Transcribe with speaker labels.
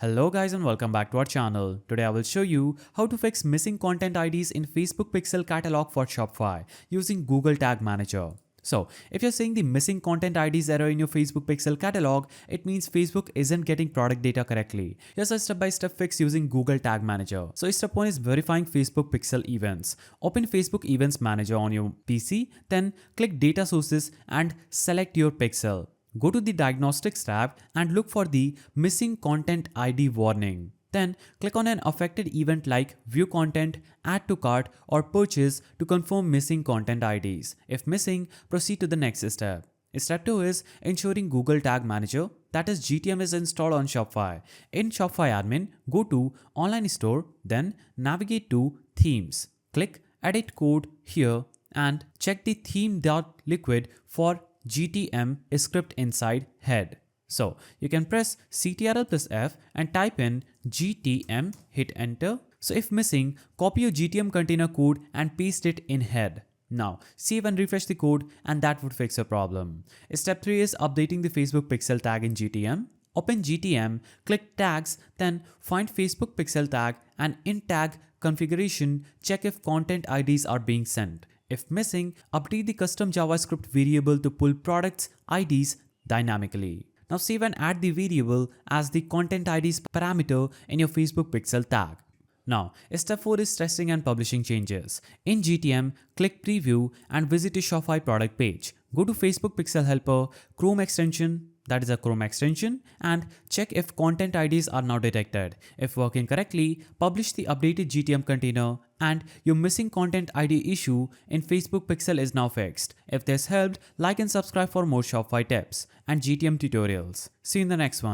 Speaker 1: Hello guys and welcome back to our channel. Today I will show you how to fix missing content IDs in Facebook Pixel Catalog for Shopify using Google Tag Manager. So, if you're seeing the missing content IDs error in your Facebook Pixel Catalog, it means Facebook isn't getting product data correctly. Here's a step-by-step fix using Google Tag Manager. So, step 1 is verifying Facebook Pixel events. Open Facebook Events Manager on your PC, then click Data Sources and select your pixel. Go to the Diagnostics tab and look for the Missing Content ID warning. Then click on an affected event like View Content, Add to Cart or Purchase to confirm missing content IDs. If missing, proceed to the next step. Step 2 is ensuring Google Tag Manager, that is GTM, is installed on Shopify. In Shopify admin, go to Online Store, then navigate to Themes. Click Edit Code here and check the theme.liquid for GTM script inside head. So you can press Ctrl plus F and type in GTM, hit enter. So if missing, copy your GTM container code and paste it in head. Now save and refresh the code and that would fix your problem. Step 3 is updating the Facebook Pixel tag in GTM. Open GTM, click Tags, then find Facebook Pixel tag and in tag configuration, check if content IDs are being sent. If missing, update the custom JavaScript variable to pull products IDs dynamically. Now save and add the variable as the content IDs parameter in your Facebook Pixel tag. Now, step 4 is testing and publishing changes. In GTM, click Preview and visit a Shopify product page. Go to Facebook Pixel Helper, Chrome extension, that is a Chrome extension, and check if content IDs are now detected. If working correctly, publish the updated GTM container and your missing content ID issue in Facebook Pixel is now fixed. If this helped, like and subscribe for more Shopify tips and GTM tutorials. See you in the next one.